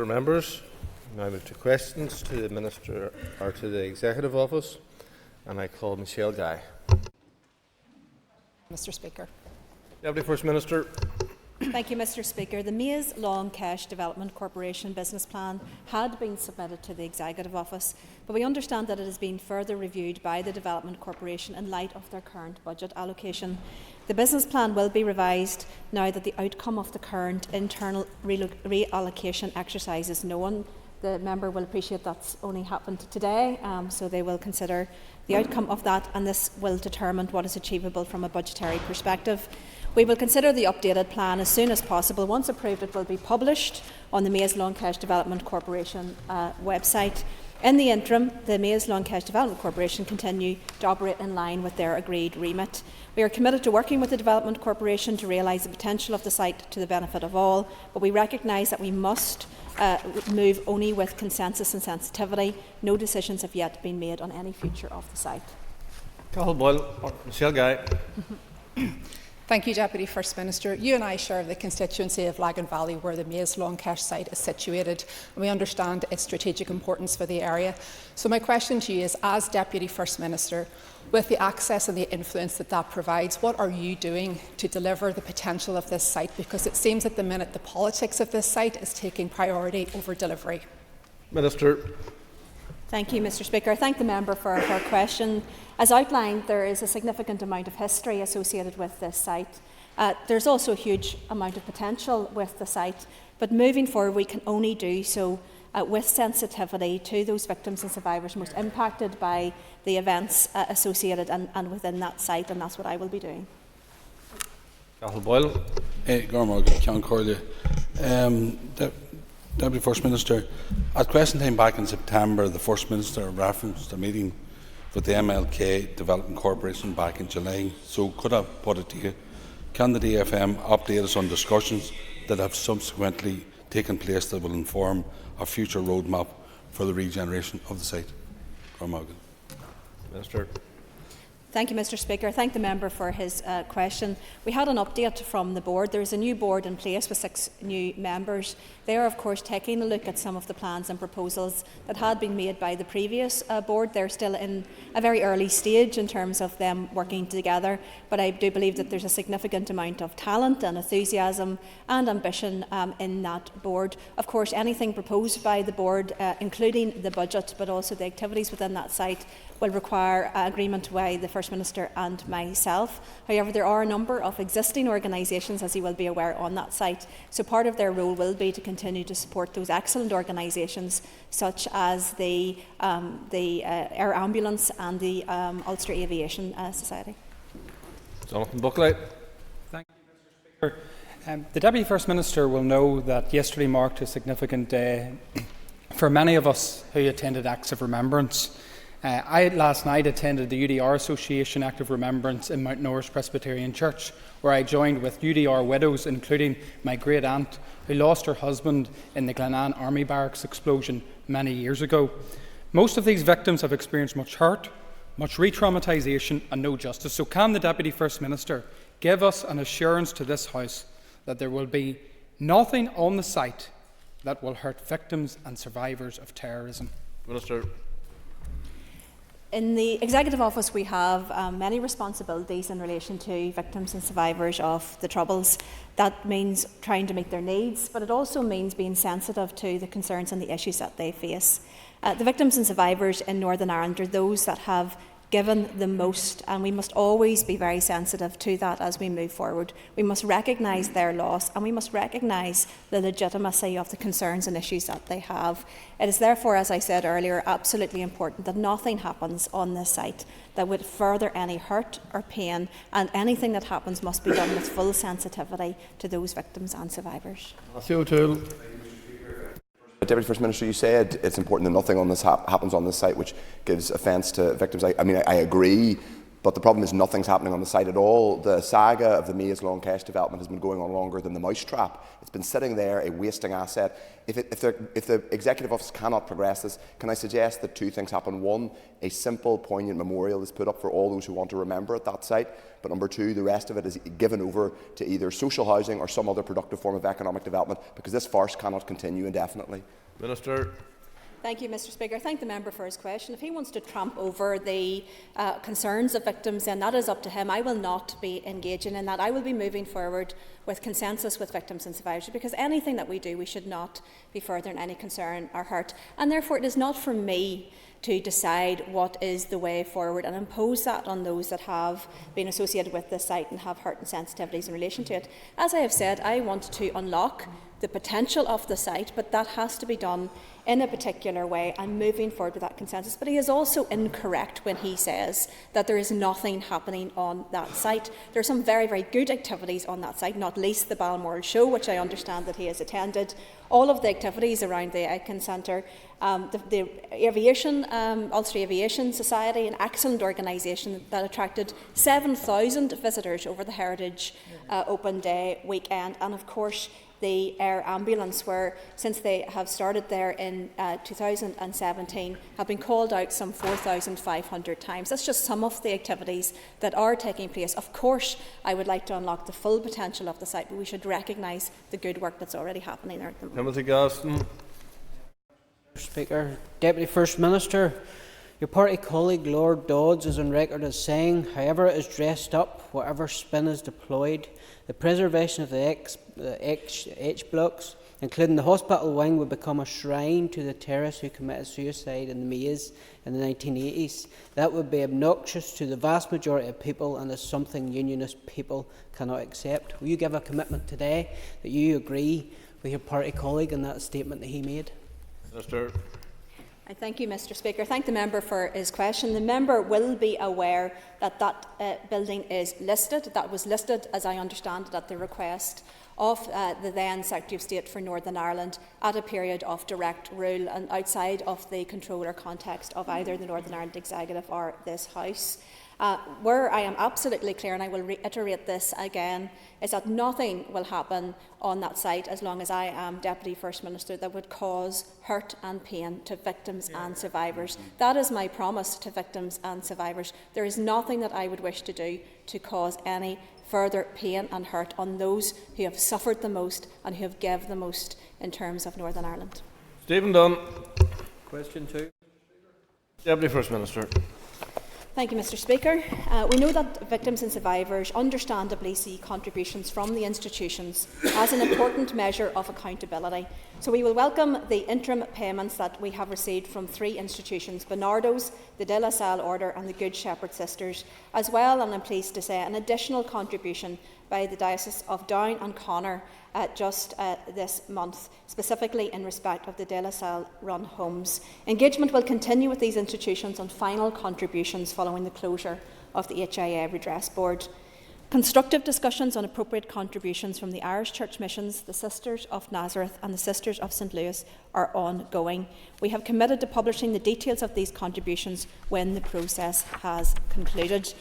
Members, now move to questions to the Minister or to the Executive Office, and I call Michelle Guy. Mr. Speaker. Deputy First Minister. Thank you, Mr. Speaker. The Maze Long Kesh Development Corporation business plan had been submitted to the Executive Office, but we understand that it has been further reviewed by the Development Corporation in light of their current budget allocation. The business plan will be revised now that the outcome of the current internal reallocation exercise is known. The member will appreciate that's only happened today, so they will consider the outcome of that, and this will determine what is achievable from a budgetary perspective. We will consider the updated plan as soon as possible. Once approved, it will be published on the Maze Long Kesh Development Corporation website. In the interim, the Maze Long Kesh Development Corporation continue to operate in line with their agreed remit. We are committed to working with the Development Corporation to realise the potential of the site to the benefit of all, but we recognise that we must move only with consensus and sensitivity. No decisions have yet been made on any future of the site. Cathal Boyle, Michelle Guy. Thank you, Deputy First Minister. You and I share the constituency of Lagan Valley where the Maze Long Kesh site is situated, and we understand its strategic importance for the area. So my question to you is, as Deputy First Minister, with the access and the influence that provides, what are you doing to deliver the potential of this site? Because it seems at the minute the politics of this site is taking priority over delivery. Minister. Thank you, Mr. Speaker. I thank the member for her question. As outlined, there is a significant amount of history associated with this site. There's also a huge amount of potential with the site, but moving forward we can only do so with sensitivity to those victims and survivors most impacted by the events associated and within that site, and that's what I will be doing. Cathal Boyle. Deputy First Minister, at question time back in September, the First Minister referenced a meeting with the MLK Development Corporation back in July. So could I put it to you, can the DFM update us on discussions that have subsequently taken place that will inform a future roadmap for the regeneration of the site? Minister. Thank you, Mr. Speaker. I thank the member for his question. We had an update from the board. There is a new board in place with 6 new members. They are, of course, taking a look at some of the plans and proposals that had been made by the previous board. They're still in a very early stage in terms of them working together, but I do believe that there's a significant amount of talent and enthusiasm and ambition in that board. Of course, anything proposed by the board, including the budget, but also the activities within that site, will require agreement by the First Minister and myself. However, there are a number of existing organisations, as you will be aware, on that site, so part of their role will be to continue to support those excellent organisations such as the Air Ambulance and the Ulster Aviation Society. Jonathan Buckley. Thank you, Mr. Speaker. The Deputy First Minister will know that yesterday marked a significant day for many of us who attended Acts of Remembrance. I last night attended the UDR Association Act of Remembrance in Mount Norris Presbyterian Church, where I joined with UDR widows, including my great aunt, who lost her husband in the Glenanne Army Barracks explosion many years ago. Most of these victims have experienced much hurt, much re-traumatisation and no justice. So can the Deputy First Minister give us an assurance to this House that there will be nothing on the site that will hurt victims and survivors of terrorism? Minister. In the Executive Office we have many responsibilities in relation to victims and survivors of the Troubles. That means trying to meet their needs, but it also means being sensitive to the concerns and the issues that they face. The victims and survivors in Northern Ireland are those that have given the most, and we must always be very sensitive to that as we move forward. We must recognise their loss, and we must recognise the legitimacy of the concerns and issues that they have. It is therefore, as I said earlier, absolutely important that nothing happens on this site that would further any hurt or pain, and anything that happens must be done with full sensitivity to those victims and survivors. Matthew O'Toole. Deputy First Minister, you said it's important that nothing on this happens on this site which gives offence to victims. I mean, I agree But the problem is nothing's happening on the site at all. The saga of the Maze Long Kesh development has been going on longer than the mousetrap. It's been sitting there, a wasting asset. If the Executive Office cannot progress this, can I suggest that two things happen? One, a simple, poignant memorial is put up for all those who want to remember at that site. But number two, the rest of it is given over to either social housing or some other productive form of economic development, because this farce cannot continue indefinitely. Minister. Thank you, Mr. Speaker. I thank the member for his question. If he wants to tramp over the concerns of victims, then that is up to him. I will not be engaging in that. I will be moving forward with consensus with victims and survivors, because anything that we do, we should not be furthering any concern or hurt. And therefore, it is not for me to decide what is the way forward and impose that on those that have been associated with this site and have hurt and sensitivities in relation to it. As I have said, I want to unlock the potential of the site, but that has to be done in a particular way and moving forward with that consensus. But he is also incorrect when he says that there is nothing happening on that site. There are some very, very good activities on that site, not least the Balmoral Show, which I understand that he has attended. All of the activities around the Icon Centre, the Aviation, Ulster Aviation Society, an excellent organisation that attracted 7,000 visitors over the Heritage Open Day weekend, and of course the Air Ambulance, where since they have started there in 2017 have been called out some 4,500 times. That's just some of the activities that are taking place. Of course, I would like to unlock the full potential of the site, but we should recognise the good work that's already happening there at the moment. Timothy Gaston. Speaker, Deputy First Minister, your party colleague Lord Dodds is on record as saying, however it is dressed up, whatever spin is deployed, the preservation of the H blocks, including the hospital wing, would become a shrine to the terrorists who committed suicide in the Maze in the 1980s. That would be obnoxious to the vast majority of people and is something unionist people cannot accept. Will you give a commitment today that you agree with your party colleague in that statement that he made? Minister. I thank you, Mr. Speaker. Thank the member for his question. The member will be aware that that building is listed. That was listed, as I understand it, at the request of the then Secretary of State for Northern Ireland at a period of direct rule and outside of the control or context of either the Northern Ireland Executive or this House. Where I am absolutely clear, and I will reiterate this again, is that nothing will happen on that site as long as I am Deputy First Minister that would cause hurt and pain to victims and survivors. That is my promise to victims and survivors. There is nothing that I would wish to do to cause any further pain and hurt on those who have suffered the most and who have given the most in terms of Northern Ireland. Stephen Dunn. Question 2. Deputy First Minister. Thank you, Mr. Speaker. We know that victims and survivors understandably see contributions from the institutions as an important measure of accountability. So we will welcome the interim payments that we have received from 3 institutions, Bernardo's, the De La Salle Order and the Good Shepherd Sisters, as well, and I'm pleased to say, an additional contribution by the Diocese of Down and Connor just this month, specifically in respect of the De La Salle run homes. Engagement will continue with these institutions on final contributions following the closure of the HIA Redress Board. Constructive discussions on appropriate contributions from the Irish Church Missions, the Sisters of Nazareth and the Sisters of St Louis are ongoing. We have committed to publishing the details of these contributions when the process has concluded.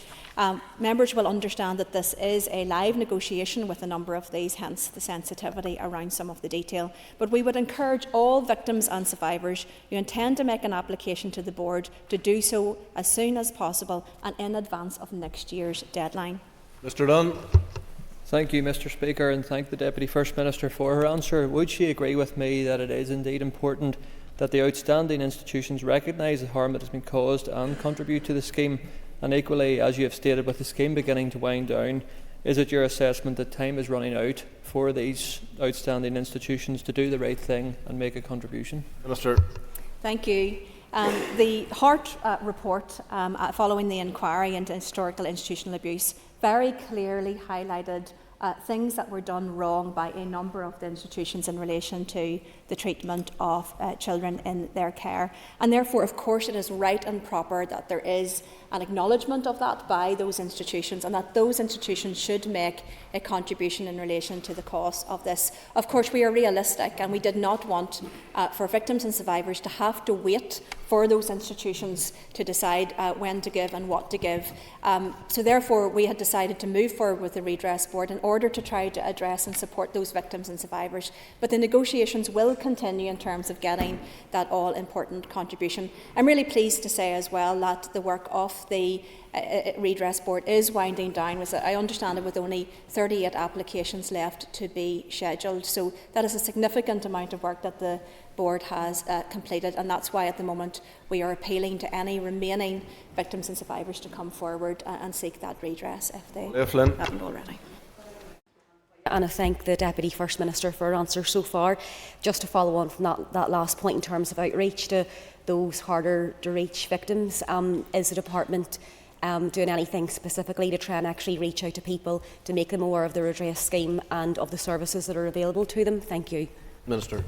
Members will understand that this is a live negotiation with a number of these, hence the sensitivity around some of the detail. But we would encourage all victims and survivors who intend to make an application to the board to do so as soon as possible and in advance of next year's deadline. Mr. Dunn. Thank you, Mr. Speaker, and thank the Deputy First Minister for her answer. Would she agree with me that it is indeed important that the outstanding institutions recognise the harm that has been caused and contribute to the scheme? And equally, as you have stated, with the scheme beginning to wind down, is it your assessment that time is running out for these outstanding institutions to do the right thing and make a contribution? Minister. Thank you. The Hart report, following the inquiry into historical institutional abuse, very clearly highlighted things that were done wrong by a number of the institutions in relation to the treatment of children in their care. And therefore, of course, it is right and proper that there is an acknowledgement of that by those institutions, and that those institutions should make a contribution in relation to the cost of this. Of course, we are realistic, and we did not want for victims and survivors to have to wait for those institutions to decide when to give and what to give. So therefore, we had decided to move forward with the redress board in order to try to address and support those victims and survivors. But the negotiations will continue in terms of getting that all-important contribution. I'm really pleased to say as well that the work of the redress board is winding down. I understand it, with only 38 applications left to be scheduled. So that is a significant amount of work that the board has completed, and that's why at the moment we are appealing to any remaining victims and survivors to come forward and seek that redress if they haven't already. And I thank the Deputy First Minister for her answer so far. Just to follow on from that last point in terms of outreach to those harder to reach victims, is the Department doing anything specifically to try and actually reach out to people to make them aware of the redress scheme and of the services that are available to them? Thank you. Minister.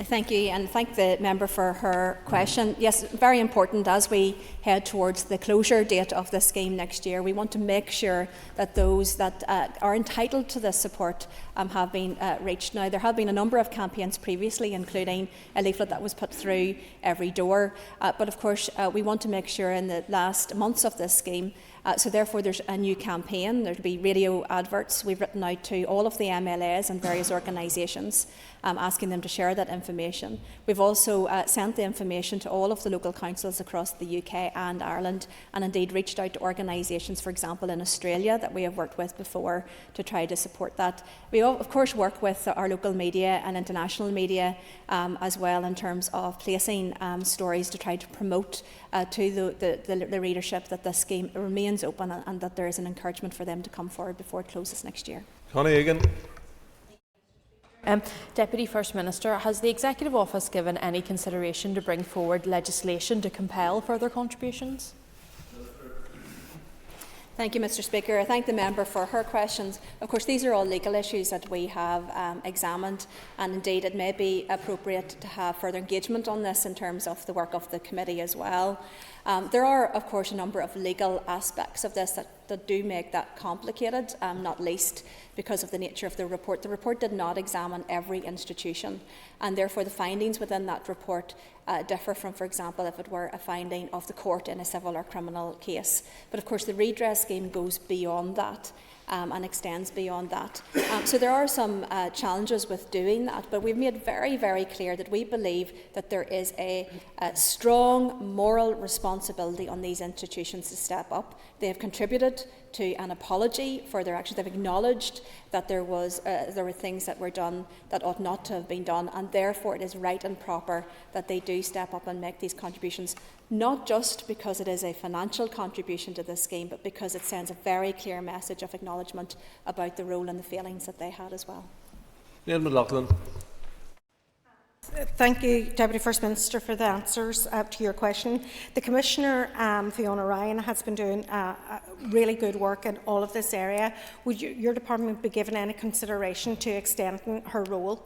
Thank you, and thank the member for her question. Yes, very important as we head towards the closure date of the scheme next year. We want to make sure that those that are entitled to this support have been reached. Now, there have been a number of campaigns previously, including a leaflet that was put through every door. But of course, we want to make sure in the last months of this scheme, so therefore there's a new campaign. There'll be radio adverts. We've written out to all of the MLAs and various organisations asking them to share that information. We've also sent the information to all of the local councils across the UK and Ireland, and indeed reached out to organisations, for example, in Australia that we have worked with before to try to support that. We of course work with our local media and international media as well in terms of placing stories to try to promote to the readership that this scheme remains open and that there is an encouragement for them to come forward before it closes next year. Connie Egan. Deputy First Minister, has the Executive Office given any consideration to bring forward legislation to compel further contributions? Thank you, Mr. Speaker. I thank the member for her questions. Of course, these are all legal issues that we have examined, and indeed it may be appropriate to have further engagement on this in terms of the work of the committee as well. There are, of course, a number of legal aspects of this that do make that complicated, not least because of the nature of the report. The report did not examine every institution, and therefore the findings within that report differ from, for example, if it were a finding of the court in a civil or criminal case. But of course the redress scheme goes beyond that. And extends beyond that. So there are some challenges with doing that, but we've made very, very clear that we believe that there is a strong moral responsibility on these institutions to step up. They have contributed to an apology for their actions. They've acknowledged that there were things that were done that ought not to have been done, and therefore it is right and proper that they do step up and make these contributions, not just because it is a financial contribution to this scheme, but because it sends a very clear message of acknowledgement about the role and the feelings that they had as well. Neil McLaughlin. Thank you, Deputy First Minister, for the answers to your question. The Commissioner, Fiona Ryan, has been doing really good work in all of this area. Would your department be given any consideration to extending her role?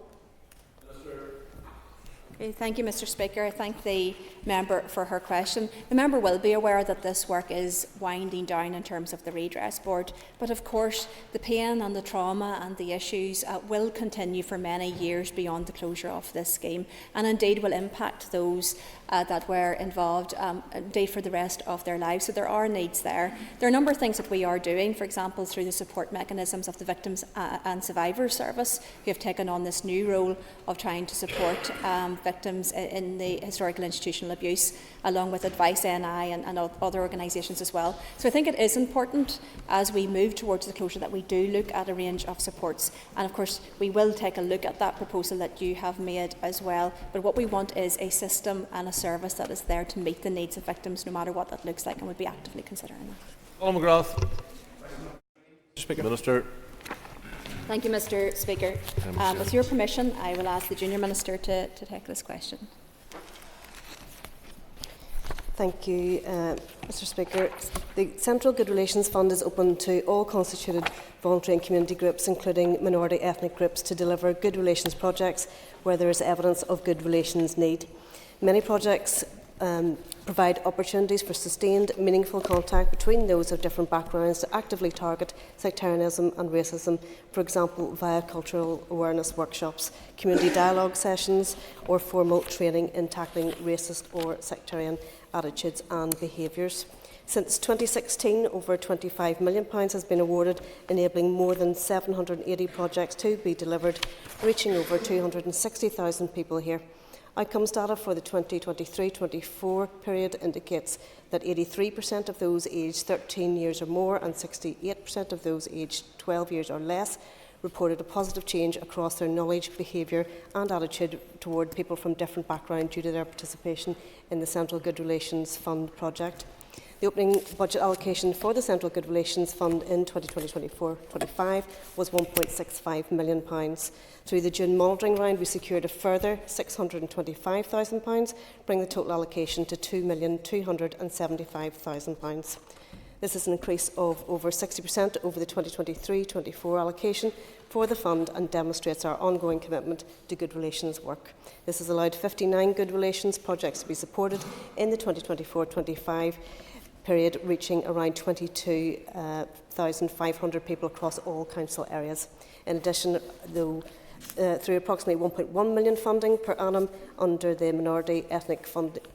Okay, thank you, Mr. Speaker. I thank the member for her question. The member will be aware that this work is winding down in terms of the redress board, but of course the pain and the trauma and the issues will continue for many years beyond the closure of this scheme, and indeed will impact those that were involved indeed for the rest of their lives. So there are needs there. There are a number of things that we are doing, for example through the support mechanisms of the Victims and Survivors Service, who have taken on this new role of trying to support victims in the historical institutional abuse, along with Advice NI and other organisations as well. So I think it is important as we move towards the closure that we do look at a range of supports, and of course we will take a look at that proposal that you have made as well. But what we want is a system and a service that is there to meet the needs of victims, no matter what that looks like, and would be actively considering that. Colin McGrath. Speaker. Minister. Thank you, Mr. Speaker. With your permission, I will ask the Junior Minister to take this question. Thank you, Mr Speaker. The Central Good Relations Fund is open to all constituted voluntary and community groups, including minority ethnic groups, to deliver good relations projects where there is evidence of good relations need. Many projects provide opportunities for sustained, meaningful contact between those of different backgrounds to actively target sectarianism and racism, for example, via cultural awareness workshops, community dialogue sessions, or formal training in tackling racist or sectarian attitudes and behaviours. Since 2016, over £25 million has been awarded, enabling more than 780 projects to be delivered, reaching over 260,000 people here. Outcomes data for the 2023-24 period indicates that 83% of those aged 13 years or more and 68% of those aged 12 years or less reported a positive change across their knowledge, behaviour and attitude toward people from different backgrounds due to their participation in the Central Good Relations Fund project. The opening budget allocation for the Central Good Relations Fund in 2024-25 was £1.65 million. Through the June monitoring round, we secured a further £625,000, bringing the total allocation to £2,275,000. This is an increase of over 60% over the 2023-24 allocation for the fund and demonstrates our ongoing commitment to good relations work. This has allowed 59 good relations projects to be supported in the 2024-25 period, reaching around 22,500 people across all council areas. In addition, through approximately £1.1 million funding per annum under the Minority Ethnic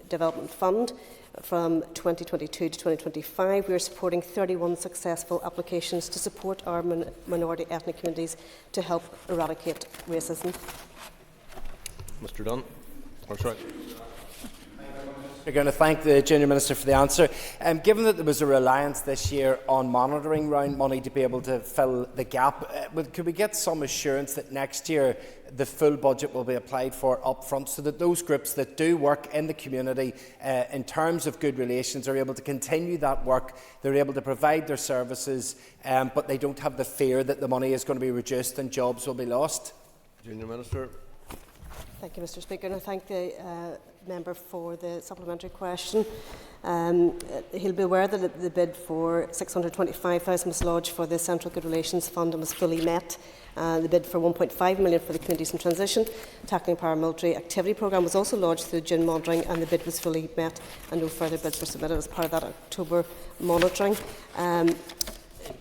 Development Fund from 2022 to 2025, we are supporting 31 successful applications to support our minority ethnic communities to help eradicate racism. Mr Dunn. Sorry. We're going to thank the Junior Minister for the answer. Given that there was a reliance this year on monitoring round money to be able to fill the gap, could we get some assurance that next year the full budget will be applied for up front so that those groups that do work in the community in terms of good relations are able to continue that work, they're able to provide their services, but they don't have the fear that the money is going to be reduced and jobs will be lost? Junior Minister. Thank you, Mr Speaker, and I thank the member for the supplementary question. He'll be aware that the bid for £625,000 was lodged for the Central Good Relations Fund and was fully met. The bid for £1.5 million for the Communities in Transition Tackling Paramilitary Activity Programme was also lodged through June monitoring, and the bid was fully met, and no further bids were submitted as part of that October monitoring.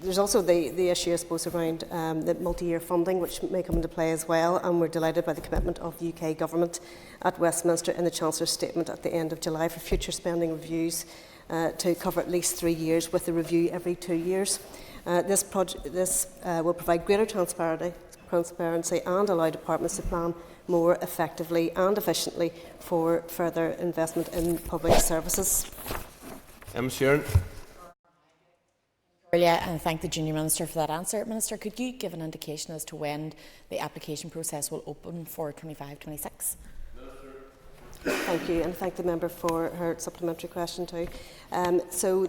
There's also the issue, I suppose, around the multi-year funding, which may come into play as well, and we're delighted by the commitment of the UK Government at Westminster in the Chancellor's statement at the end of July for future spending reviews to cover at least 3 years, with a review every 2 years. This will provide greater transparency and allow departments to plan more effectively and efficiently for further investment in public services. Sharon. And thank the Junior Minister for that answer. Minister, could you give an indication as to when the application process will open for 25-26? Thank you, and thank the member for her supplementary question too. For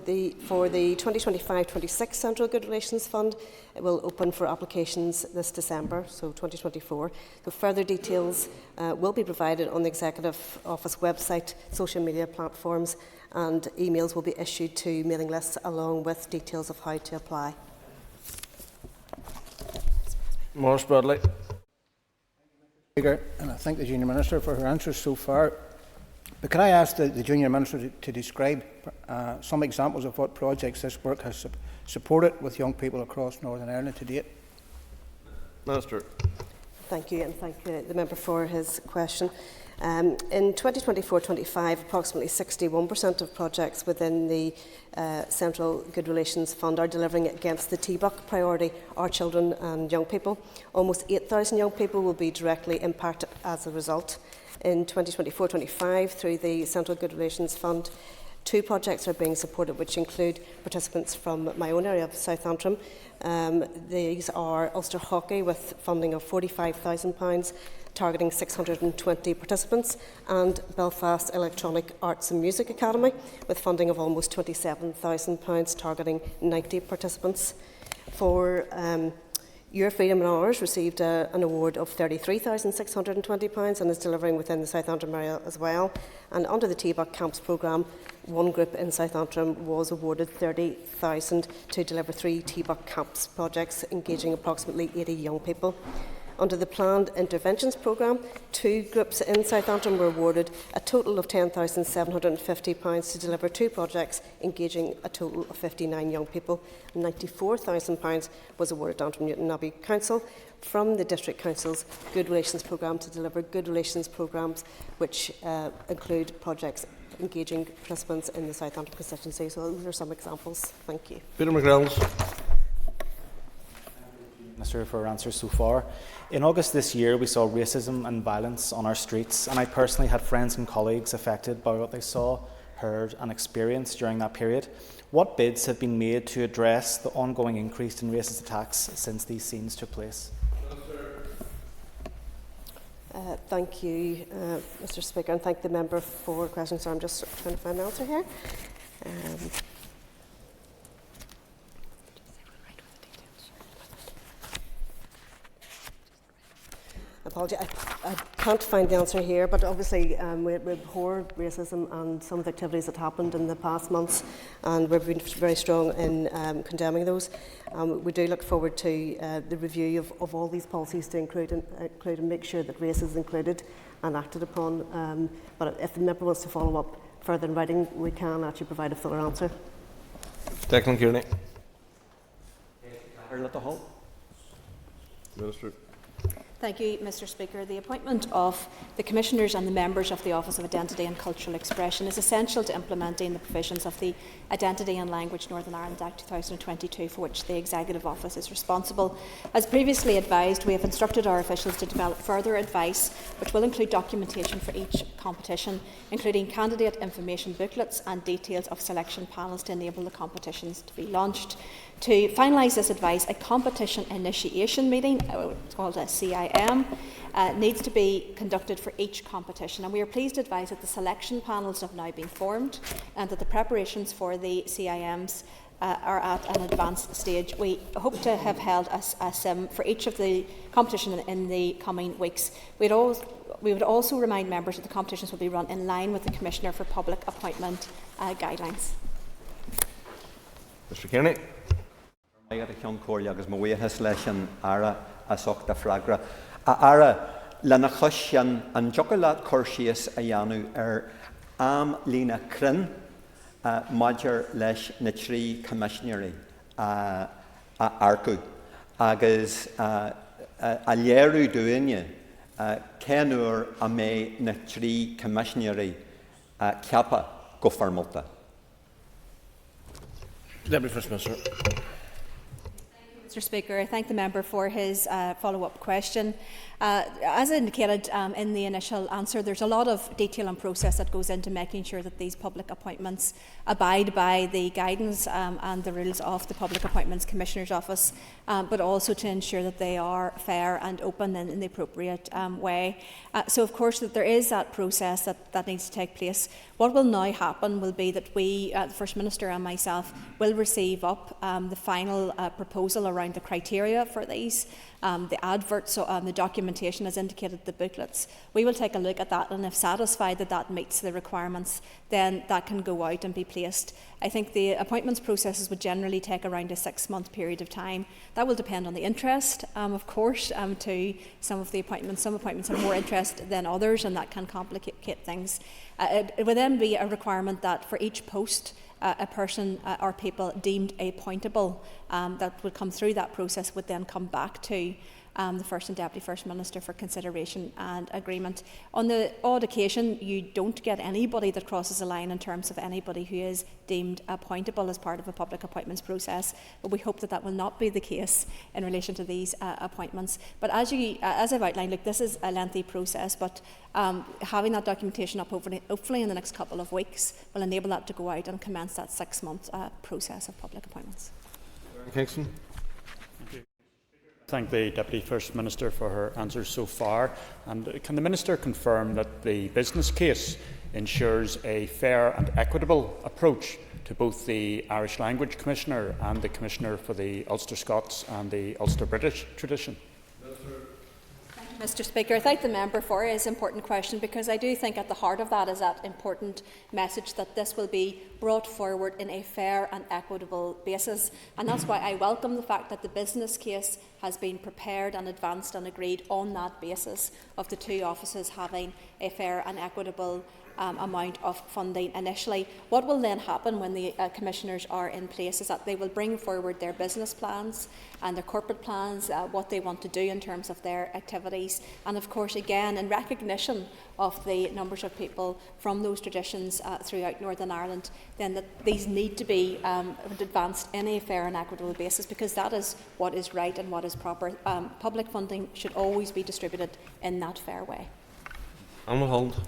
the 2025-26 Central Good Relations Fund, it will open for applications this December, so 2024. So further details will be provided on the Executive Office website, social media platforms, and emails will be issued to mailing lists along with details of how to apply. Morris Bradley. Speaker, and I thank the Junior Minister for her answers so far. But can I ask the Junior Minister to describe some examples of what projects this work has supported with young people across Northern Ireland to date? Minister. Thank you, and thank the member for his question. In 2024-25, approximately 61% of projects within the Central Good Relations Fund are delivering against the TBUC priority, our children and young people. Almost 8,000 young people will be directly impacted as a result. In 2024-25, through the Central Good Relations Fund, 2 projects are being supported, which include participants from my own area of South Antrim. These are Ulster Hockey with funding of £45,000, targeting 620 participants, and Belfast Electronic Arts and Music Academy with funding of almost £27,000, targeting 90 participants. For Your Freedom and Ours received an award of £33,620 and is delivering within the South Antrim area as well. And under the TBUC Camps programme, one group in South Antrim was awarded £30,000 to deliver 3 TBUC camps projects engaging approximately 80 young people. Under the planned interventions programme, 2 groups in South Antrim were awarded a total of £10,750 to deliver 2 projects engaging a total of 59 young people. £94,000 was awarded to Antrim Newton Abbey Council from the District Council's Good Relations programme to deliver good relations programmes which include projects engaging participants in the South Antrim constituency. So those are some examples. Thank you. Peter McGrills. Minister, for her answers so far. In August this year, we saw racism and violence on our streets, and I personally had friends and colleagues affected by what they saw, heard and experienced during that period. What bids have been made to address the ongoing increase in racist attacks since these scenes took place? Thank you, Mr. Speaker, and thank the member for the question. So I'm just trying to find an answer here. Apology, I can't find the answer here, but obviously we abhor racism and some of the activities that happened in the past months, and we've been very strong in condemning those. We do look forward to the review of all these policies to include and make sure that race is included and acted upon. But if the member wants to follow up further in writing, we can actually provide a fuller answer. Declan Kearney. Minister. Thank you, Mr. Speaker. The appointment of the Commissioners and the members of the Office of Identity and Cultural Expression is essential to implementing the provisions of the Identity and Language Northern Ireland Act 2022, for which the Executive Office is responsible. As previously advised, we have instructed our officials to develop further advice, which will include documentation for each competition, including candidate information booklets and details of selection panels to enable the competitions to be launched. To finalise this advice, a competition initiation meeting, it's called a CIM, needs to be conducted for each competition. And we are pleased to advise that the selection panels have now been formed and that the preparations for the CIMs are at an advanced stage. We hope to have held a SIM for each of the competition in the coming weeks. We would also remind members that the competitions will be run in line with the Commissioner for Public Appointment guidelines. Mr. Kearney. agus mhuichas leis an ara a sochta fragra. Ara lena chosian an jocolate corsius a dheanú am lína crin maidir leis na trí commissioneri a arcu. Agus a léirú duine cenúr a mé na trí commissioneri ceapa go formulta. Deputy First Minister. Mr. Speaker, I thank the member for his follow-up question. As indicated in the initial answer, there's a lot of detail and process that goes into making sure that these public appointments abide by the guidance and the rules of the Public Appointments Commissioner's Office, but also to ensure that they are fair and open in the appropriate way. So, of course, that there is that process that needs to take place. What will now happen will be that we, the First Minister and myself, will receive up the final proposal around the criteria for these, the adverts, the documentation as indicated, the booklets. We will take a look at that, and if satisfied that that meets the requirements, then that can go out and be placed. I think the appointments processes would generally take around a 6-month period of time. That will depend on the interest, of course, to some of the appointments. Some appointments have more interest than others, and that can complicate things. It would then be a requirement that for each post, a person or people deemed appointable that would come through that process would then come back to the First and Deputy First Minister for consideration and agreement. On the odd occasion, you don't get anybody that crosses a line in terms of anybody who is deemed appointable as part of a public appointments process, but we hope that that will not be the case in relation to these appointments. But as I've outlined, look, this is a lengthy process, but having that documentation up hopefully in the next couple of weeks will enable that to go out and commence that 6-month process of public appointments. Kingston. Thank the Deputy First Minister for her answers so far. And can the Minister confirm that the business case ensures a fair and equitable approach to both the Irish Language Commissioner and the Commissioner for the Ulster Scots and the Ulster British tradition? Mr. Speaker, I thank the member for his important question, because I do think at the heart of that is that important message that this will be brought forward in a fair and equitable basis. And that's why I welcome the fact that the business case has been prepared and advanced and agreed on that basis of the two offices having a fair and equitable amount of funding initially. What will then happen when the commissioners are in place is that they will bring forward their business plans and their corporate plans, what they want to do in terms of their activities, and of course again in recognition of the numbers of people from those traditions throughout Northern Ireland, then that these need to be advanced in a fair and equitable basis, because that is what is right and what is proper. Public funding should always be distributed in that fair way. Animal Hold.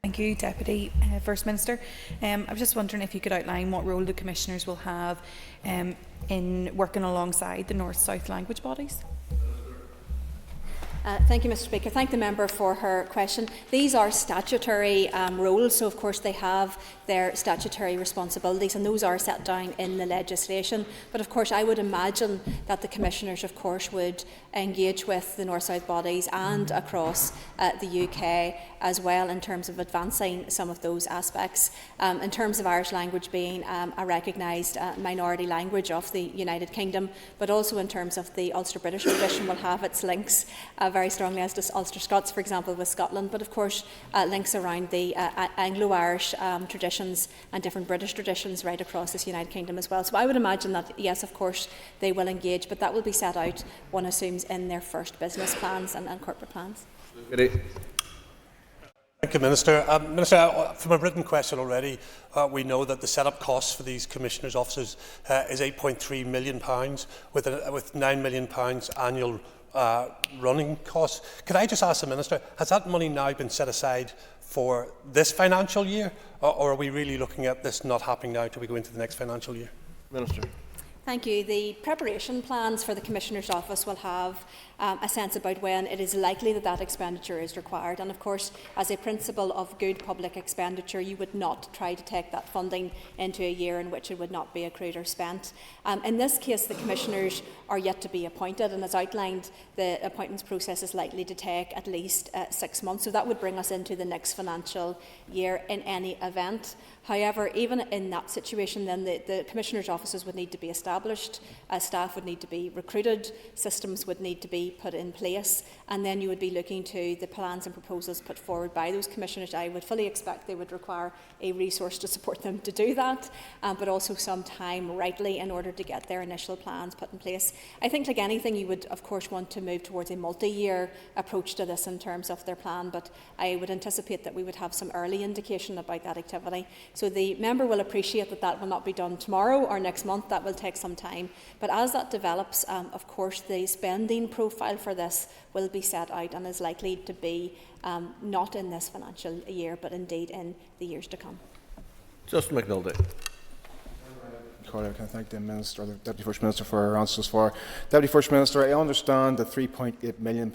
Thank you, Deputy First Minister. I was just wondering if you could outline what role the Commissioners will have in working alongside the North-South language bodies. Thank you, Mr. Speaker. Thank the member for her question. These are statutory roles, so of course they have their statutory responsibilities, and those are set down in the legislation. But of course I would imagine that the Commissioners of course would engage with the North-South bodies and across the UK as well in terms of advancing some of those aspects. In terms of Irish language being a recognised minority language of the United Kingdom, but also in terms of the Ulster-British tradition will have its links very strongly, as does Ulster-Scots, for example, with Scotland, but of course links around the Anglo-Irish traditions and different British traditions right across this United Kingdom as well. So I would imagine that, yes, of course, they will engage, but that will be set out, one assumes, in their first business plans and corporate plans. Thank you, Minister. Minister, from a written question already, we know that the set-up costs for these Commissioners' offices is £8.3 million, with £9 million annual running costs. Could I just ask the Minister, has that money now been set aside for this financial year, or are we really looking at this not happening now till we go into the next financial year? Minister. Thank you. The preparation plans for the Commissioner's Office will have a sense about when it is likely that that expenditure is required. And of course, as a principle of good public expenditure, you would not try to take that funding into a year in which it would not be accrued or spent. In this case, the Commissioners are yet to be appointed, and as outlined, the appointments process is likely to take at least 6 months. So that would bring us into the next financial year in any event. However, even in that situation, then the Commissioners' offices would need to be established, staff would need to be recruited, systems would need to be put in place, and then you would be looking to the plans and proposals put forward by those Commissioners. I would fully expect they would require a resource to support them to do that, but also some time, rightly, in order to get their initial plans put in place. I think, like anything, you would of course want to move towards a multi-year approach to this in terms of their plan, but I would anticipate that we would have some early indication about that activity. So the member will appreciate that that will not be done tomorrow or next month. That will take some time. But as that develops, of course, the spending profile for this will be set out and is likely to be not in this financial year, but indeed in the years to come. Justin McNulty. I can thank the Minister, or the Deputy First Minister, for her answers for. Deputy First Minister, I understand that £3.8 million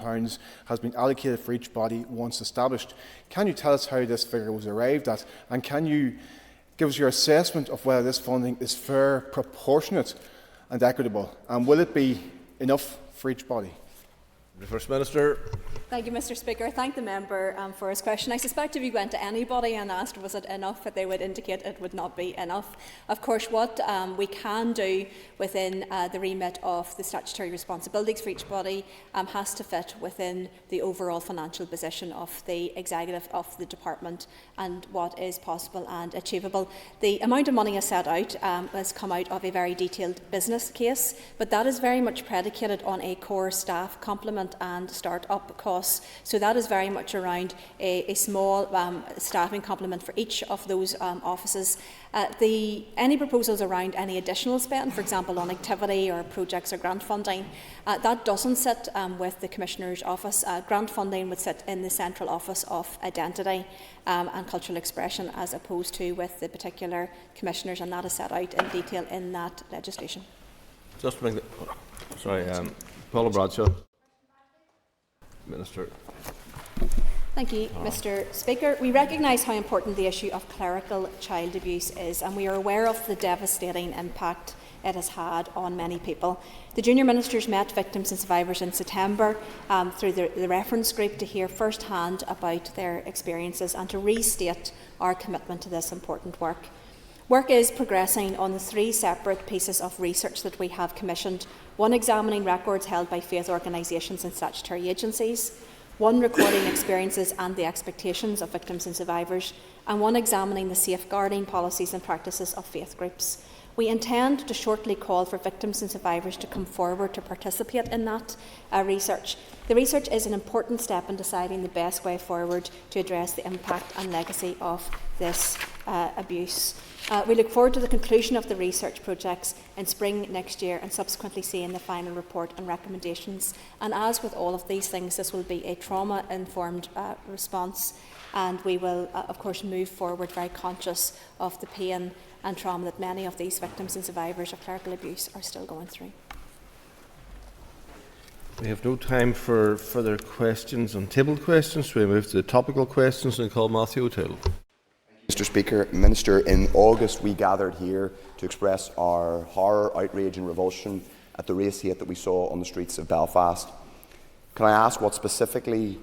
has been allocated for each body once established. Can you tell us how this figure was arrived at, and can you give us your assessment of whether this funding is fair, proportionate and equitable, and will it be enough for each body? The First Minister. Thank you, Mr. Speaker. I thank the member for his question. I suspect if you went to anybody and asked was it enough, that they would indicate it would not be enough. Of course, what we can do within the remit of the statutory responsibilities for each body has to fit within the overall financial position of the executive of the department and what is possible and achievable. The amount of money is set out has come out of a very detailed business case, but that is very much predicated on a core staff complement and start-up costs. So that is very much around a small staffing complement for each of those offices. Any proposals around any additional spend, for example on activity or projects or grant funding, that doesn't sit with the Commissioner's Office. Grant funding would sit in the Central Office of Identity and Cultural Expression, as opposed to with the particular Commissioners, and that is set out in detail in that legislation. Just bring the, Paula Bradshaw. Minister. Thank you, Mr. Speaker. We recognise how important the issue of clerical child abuse is, and we are aware of the devastating impact it has had on many people. The junior ministers met victims and survivors in September through the reference group to hear first-hand about their experiences and to restate our commitment to this important work. Work is progressing on the 3 separate pieces of research that we have commissioned, one examining records held by faith organisations and statutory agencies, one recording experiences and the expectations of victims and survivors, and one examining the safeguarding policies and practices of faith groups. We intend to shortly call for victims and survivors to come forward to participate in that research. The research is an important step in deciding the best way forward to address the impact and legacy of this abuse. We look forward to the conclusion of the research projects in spring next year and subsequently seeing the final report and recommendations. And as with all of these things, this will be a trauma-informed response, and we will, of course, move forward very conscious of the pain and trauma that many of these victims and survivors of clerical abuse are still going through. We have no time for further questions on tabled questions, so we move to the topical questions and call Matthew O'Toole. Mr. Speaker, Minister, in August we gathered here to express our horror, outrage and revulsion at the race hate that we saw on the streets of Belfast. Can I ask what specifically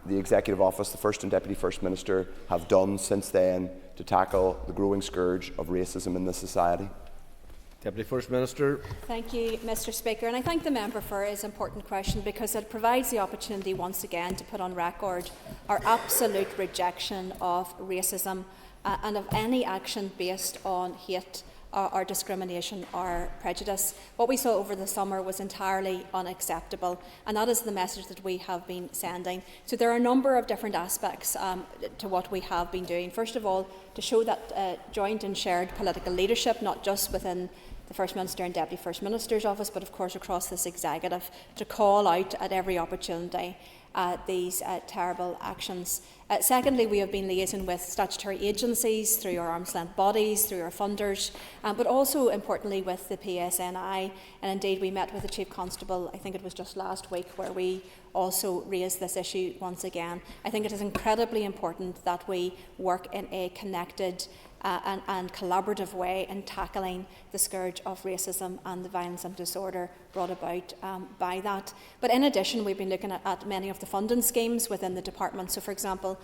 the Executive Office, the First and Deputy First Minister, have done since then to tackle the growing scourge of racism in this society? Deputy First Minister. Thank you, Mr. Speaker, and I thank the member for his important question because it provides the opportunity once again to put on record our absolute rejection of racism and of any action based on hate or discrimination or prejudice. What we saw over the summer was entirely unacceptable, and that is the message that we have been sending. So there are a number of different aspects to what we have been doing. First of all, to show that joint and shared political leadership, not just within the First Minister and Deputy First Minister's office, but of course across this executive, to call out at every opportunity these terrible actions. Secondly, we have been liaising with statutory agencies through our arm's length bodies, through our funders, but also importantly with the PSNI, and indeed we met with the Chief Constable, I think it was just last week, where we also raised this issue once again. I think it is incredibly important that we work in a connected and collaborative way in tackling the scourge of racism and the violence and disorder brought about by that. But in addition, we've been looking at many of the funding schemes within the department. So, for example,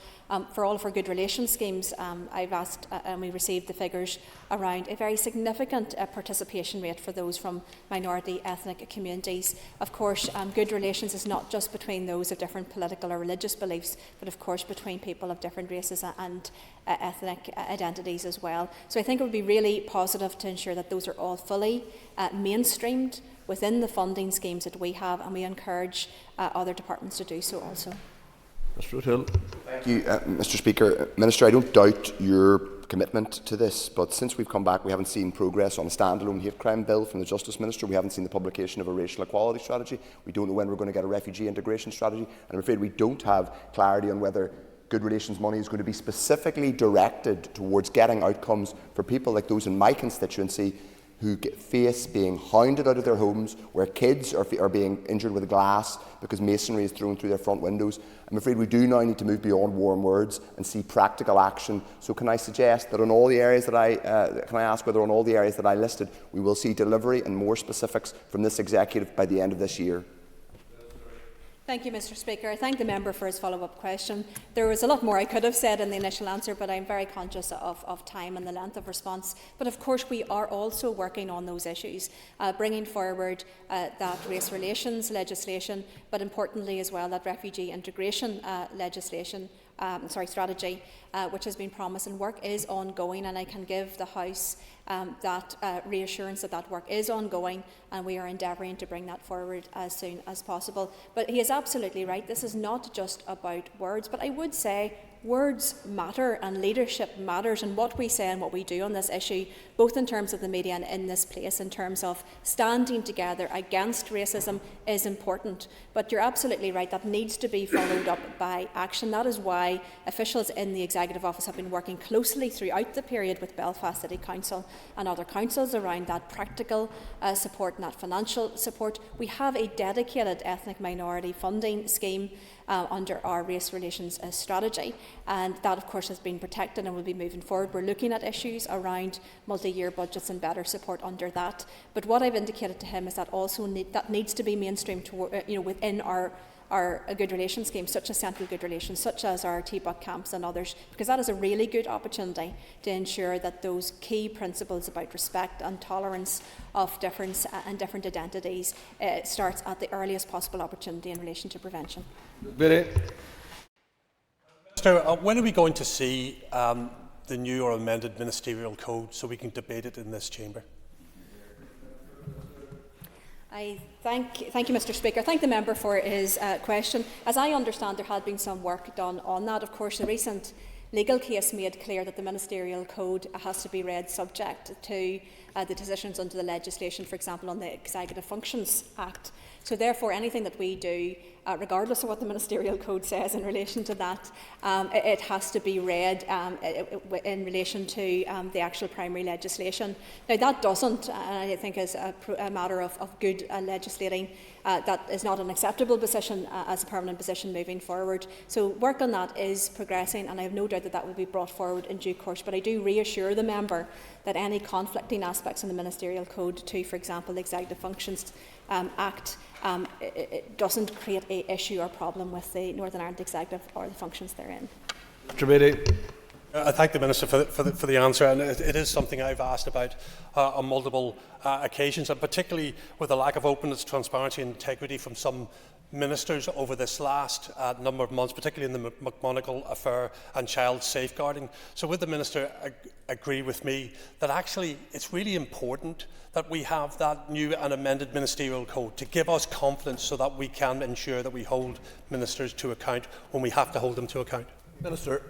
for all of our good relations schemes, I've asked and we received the figures around a very significant participation rate for those from minority ethnic communities. Of course, good relations is not just between those of different political or religious beliefs, but of course between people of different races and ethnic identities as well. So I think it would be really positive to ensure that those are all fully mainstreamed within the funding schemes that we have, and we encourage other departments to do so also. Mr. O'Toole. Thank you, Mr. Speaker. Minister, I don't doubt your commitment to this, but since we've come back we haven't seen progress on a standalone hate crime bill from the Justice Minister. We haven't seen the publication of a racial equality strategy. We don't know when we're going to get a refugee integration strategy, and I'm afraid we don't have clarity on whether good relations money is going to be specifically directed towards getting outcomes for people like those in my constituency who face being hounded out of their homes, where kids are being injured with glass because masonry is thrown through their front windows. I'm afraid we do now need to move beyond warm words and see practical action. So can I suggest that on all the areas that can I ask whether on all the areas that I listed we will see delivery and more specifics from this executive by the end of this year? Thank you, Mr. Speaker. I thank the member for his follow-up question. There was a lot more I could have said in the initial answer, but I'm very conscious of time and the length of response. But of course, we are also working on those issues, bringing forward that race relations legislation, but importantly as well that refugee integration strategy, which has been promised, and work is ongoing, and I can give the House that reassurance that that work is ongoing, and we are endeavouring to bring that forward as soon as possible. But he is absolutely right, this is not just about words, but I would say words matter and leadership matters, and what we say and what we do on this issue, both in terms of the media and in this place, in terms of standing together against racism, is important. But you're absolutely right, that needs to be followed up by action. That is why officials in the Executive Office have been working closely throughout the period with Belfast City Council and other councils around that practical support and that financial support. We have a dedicated ethnic minority funding scheme under our race relations strategy, and that of course has been protected and will be moving forward. We're looking at issues around multi-year budgets and better support under that, but what I've indicated to him is that also that needs to be mainstreamed toward, within our good relations scheme, such as Central Good Relations, such as our TBUC camps and others, because that is a really good opportunity to ensure that those key principles about respect and tolerance of difference and different identities starts at the earliest possible opportunity in relation to prevention. Minister, when are we going to see the new or amended ministerial code so we can debate it in this chamber? I thank you, Mr. Speaker. I thank the member for his question. As I understand, there had been some work done on that. Of course, the recent legal case made clear that the ministerial code has to be read subject to the decisions under the legislation, for example, on the Executive Functions Act. So therefore, anything that we do, regardless of what the ministerial code says in relation to that, it has to be read in relation to the actual primary legislation. Now that doesn't, I think, is a matter of good legislating. That is not an acceptable position as a permanent position moving forward. So work on that is progressing, and I have no doubt that that will be brought forward in due course. But I do reassure the member that any conflicting aspects in the ministerial code to, for example, the Executive Functions Act, it doesn't create an issue or problem with the Northern Ireland Executive or the functions therein. I thank the Minister for the answer, and it is something I've asked about on multiple occasions, and particularly with the lack of openness, transparency and integrity from some ministers over this last number of months, particularly in the McMonagle affair and child safeguarding. So would the Minister agree with me that actually it's really important that we have that new and amended ministerial code to give us confidence so that we can ensure that we hold ministers to account when we have to hold them to account? Minister.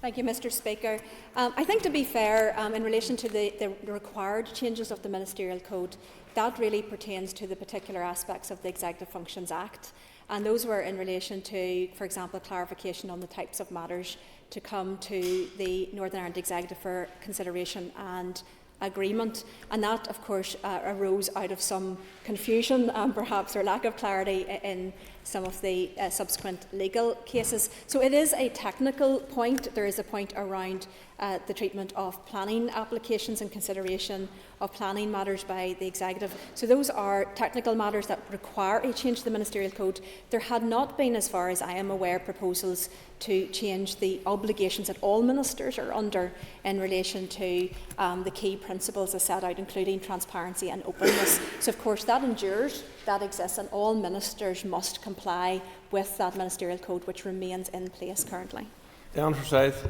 Thank you, Mr. Speaker. I think, to be fair, in relation to the required changes of the ministerial code, that really pertains to the particular aspects of the Executive Functions Act, and those were in relation to, for example, clarification on the types of matters to come to the Northern Ireland Executive for consideration and agreement, and that of course arose out of some confusion perhaps, or lack of clarity in some of the subsequent legal cases. So it is a technical point. There is a point around the treatment of planning applications and consideration of planning matters by the Executive. So those are technical matters that require a change to the ministerial code. There had not been, as far as I am aware, proposals to change the obligations that all ministers are under in relation to the key principles as set out, including transparency and openness. So of course that endures, that exists, and all ministers must comply with that ministerial code, which remains in place currently. Down for South.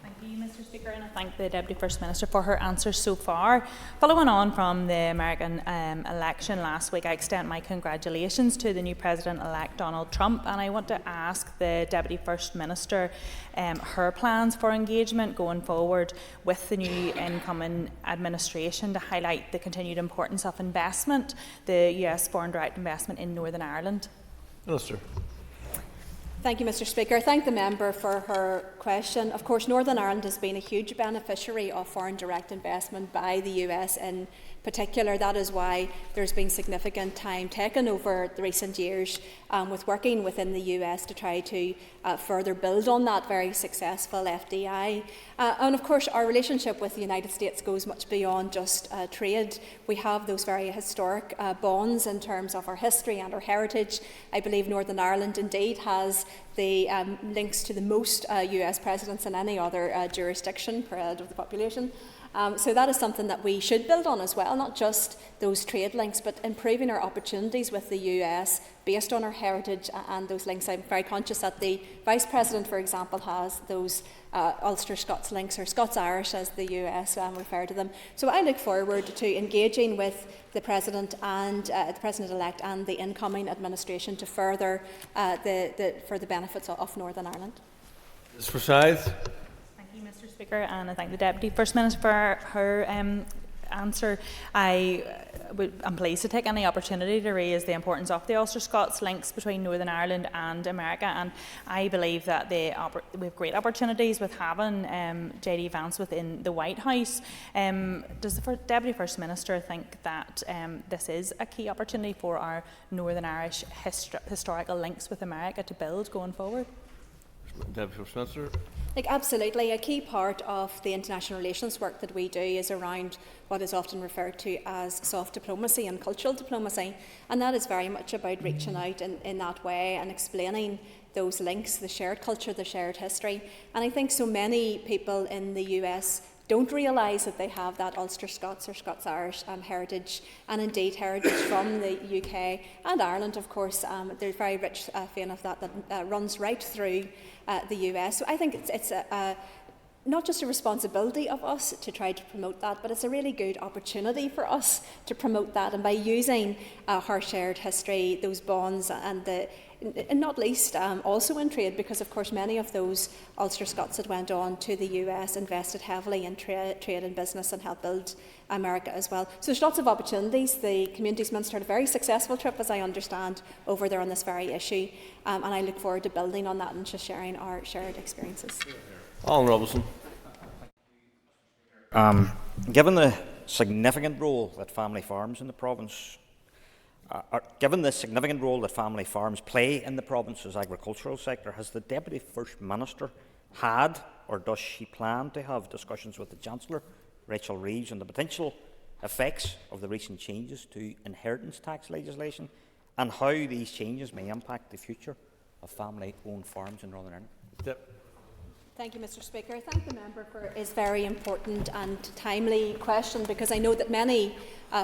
Thank you, Mr. Speaker, and I thank the Deputy First Minister for her answers so far. Following on from the American election last week, I extend my congratulations to the new President-elect Donald Trump, and I want to ask the Deputy First Minister her plans for engagement going forward with the new incoming administration to highlight the continued importance of investment, the US foreign direct investment in Northern Ireland. Minister. Thank you, Mr. Speaker. I thank the member for her question. Of course, Northern Ireland has been a huge beneficiary of foreign direct investment by the US in particular. That is why there's been significant time taken over the recent years with working within the US to try to further build on that very successful FDI. And of course, our relationship with the United States goes much beyond just trade. We have those very historic bonds in terms of our history and our heritage. I believe Northern Ireland indeed has the links to the most US presidents in any other jurisdiction per head of the population. So that is something that we should build on as well, not just those trade links, but improving our opportunities with the US based on our heritage and those links. I'm very conscious that the Vice President, for example, has those Ulster-Scots links, or Scots-Irish as the US refer to them. So I look forward to engaging with the President and the President-elect and the incoming administration to further for the benefits of Northern Ireland. Ms. Forsyth. Thank you, Mr. Speaker, and I thank the Deputy First Minister for her answer. I'm pleased to take any opportunity to raise the importance of the Ulster Scots links between Northern Ireland and America, and I believe that we have great opportunities with having JD Vance within the White House. Does the Deputy First Minister think that this is a key opportunity for our Northern Irish historical links with America to build going forward? Deputy First Minister. Absolutely. A key part of the international relations work that we do is around what is often referred to as soft diplomacy and cultural diplomacy, and that is very much about reaching out in that way and explaining those links, the shared culture, the shared history. And I think so many people in the US don't realise that they have that Ulster Scots or Scots-Irish heritage, and indeed heritage from the UK and Ireland, of course. There's a very rich vein of that runs right through the US. So I think it's not just a responsibility of us to try to promote that, but it's a really good opportunity for us to promote that. And by using our shared history, those bonds, and not least also in trade, because of course many of those Ulster Scots that went on to the US invested heavily in trade and business and helped build America as well. So there's lots of opportunities. The Communities Minister had a very successful trip, as I understand, over there on this very issue, and I look forward to building on that and just sharing our shared experiences. Alan Robinson. Given the significant role that family farms in the province given the significant role that family farms play in the province's agricultural sector, has the Deputy First Minister had, or does she plan to have, discussions with the Chancellor, Rachel Reeves, on the potential effects of the recent changes to inheritance tax legislation and how these changes may impact the future of family-owned farms in Northern Ireland? Yep. Thank you, Mr. Speaker. I thank the member for his very important and timely question, because I know that many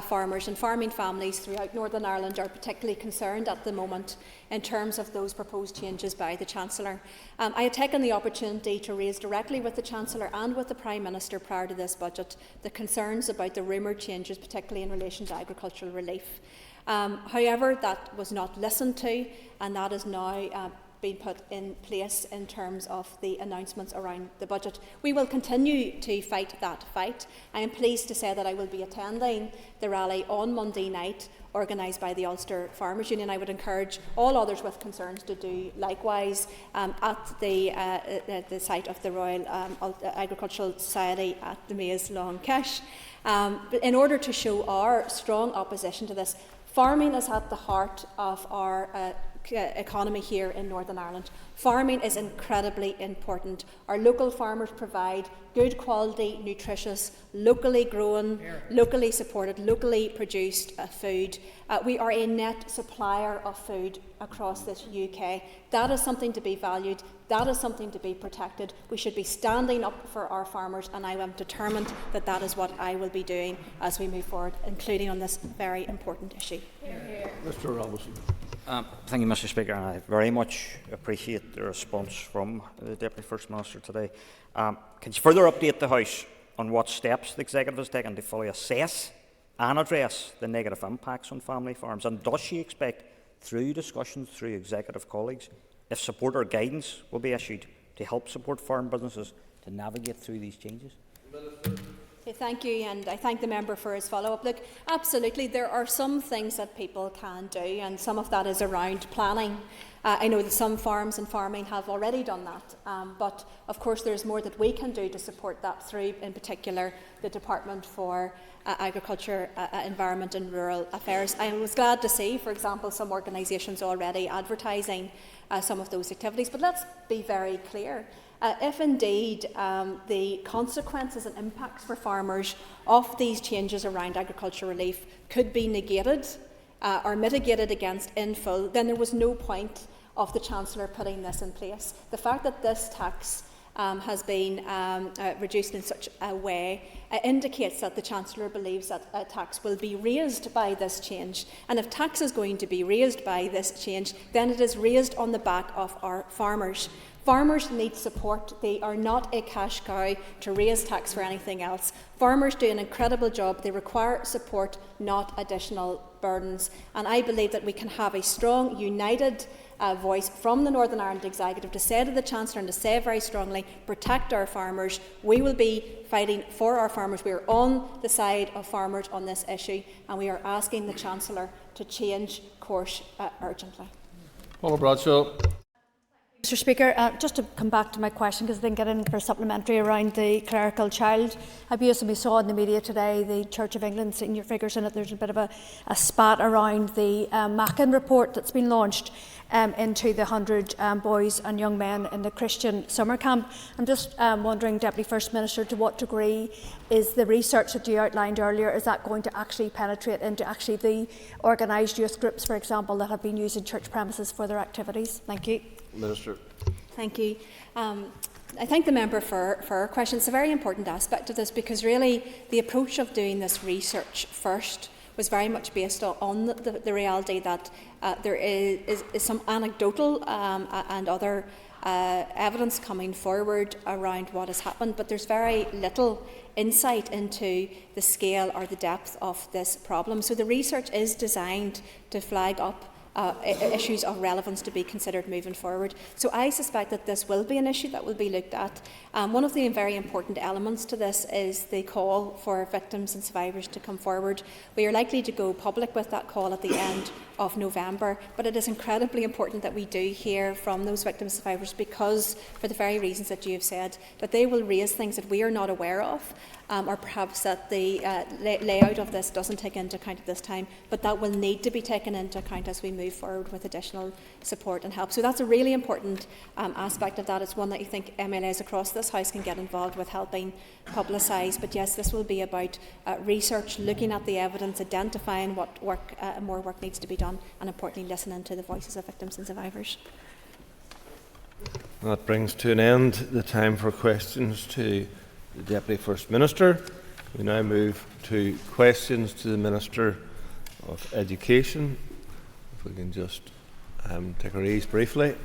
farmers and farming families throughout Northern Ireland are particularly concerned at the moment in terms of those proposed changes by the Chancellor. I had taken the opportunity to raise directly with the Chancellor and with the Prime Minister prior to this budget the concerns about the rumoured changes, particularly in relation to agricultural relief. However, that was not listened to, and that is now been put in place in terms of the announcements around the budget. We will continue to fight that fight. I am pleased to say that I will be attending the rally on Monday night, organised by the Ulster Farmers Union. I would encourage all others with concerns to do likewise at the site of the Royal Agricultural Society at the Maze Long Kesh. In order to show our strong opposition to this, farming is at the heart of our economy here in Northern Ireland. Farming is incredibly important. Our local farmers provide good quality, nutritious, locally grown, locally supported, locally produced food. We are a net supplier of food across this UK. That is something to be valued. That is something to be protected. We should be standing up for our farmers, and I am determined that that is what I will be doing as we move forward, including on this very important issue. Mr. Robinson. Thank you, Mr. Speaker, and I very much appreciate the response from the Deputy First Minister today. Can you further update the House on what steps the Executive has taken to fully assess and address the negative impacts on family farms, and does she expect, through discussions through Executive colleagues, if support or guidance will be issued to help support farm businesses to navigate through these changes? Thank you, and I thank the member for his follow-up. Look, absolutely, there are some things that people can do, and some of that is around planning. I know that some farms and farming have already done that, but of course there's more that we can do to support that through, in particular, the Department for Agriculture, Environment and Rural Affairs. I was glad to see, for example, some organisations already advertising some of those activities, but let's be very clear. If indeed the consequences and impacts for farmers of these changes around agricultural relief could be negated or mitigated against in full, then there was no point of the Chancellor putting this in place. The fact that this tax has been reduced in such a way indicates that the Chancellor believes that a tax will be raised by this change. And if tax is going to be raised by this change, then it is raised on the back of our farmers. Farmers need support. They are not a cash cow to raise tax for anything else. Farmers do an incredible job. They require support, not additional burdens. And I believe that we can have a strong, united voice from the Northern Ireland Executive to say to the Chancellor and to say very strongly, protect our farmers. We will be fighting for our farmers. We are on the side of farmers on this issue, and we are asking the Chancellor to change course urgently. Paula Bradshaw. Mr Speaker, just to come back to my question, because I didn't get in for supplementary around the clerical child abuse, and we saw in the media today the Church of England senior figures in it. There's a bit of a spat around the Mackin report that's been launched into the 100 boys and young men in the Christian summer camp. I'm just wondering, Deputy First Minister, to what degree is the research that you outlined earlier, is that going to actually penetrate into actually the organised youth groups, for example, that have been using church premises for their activities? Thank you. Minister. Thank you. I thank the member for her question. It's a very important aspect of this, because really the approach of doing this research first was very much based on the reality that there is some anecdotal and other evidence coming forward around what has happened, but there's very little insight into the scale or the depth of this problem. So the research is designed to flag up issues of relevance to be considered moving forward. So I suspect that this will be an issue that will be looked at. One of the very important elements to this is the call for victims and survivors to come forward. We are likely to go public with that call at the end of November, but it is incredibly important that we do hear from those victims and survivors, because, for the very reasons that you have said, that they will raise things that we are not aware of, or perhaps that the layout of this doesn't take into account at this time, but that will need to be taken into account as we move forward with additional support and help. So that's a really important aspect of that. It's one that you think MLAs across this House can get involved with helping publicise. But yes, this will be about research, looking at the evidence, identifying what more work needs to be done, and importantly listening to the voices of victims and survivors. That brings to an end the time for questions to the Deputy First Minister. We now move to questions to the Minister of Education. If we can just take our ease briefly.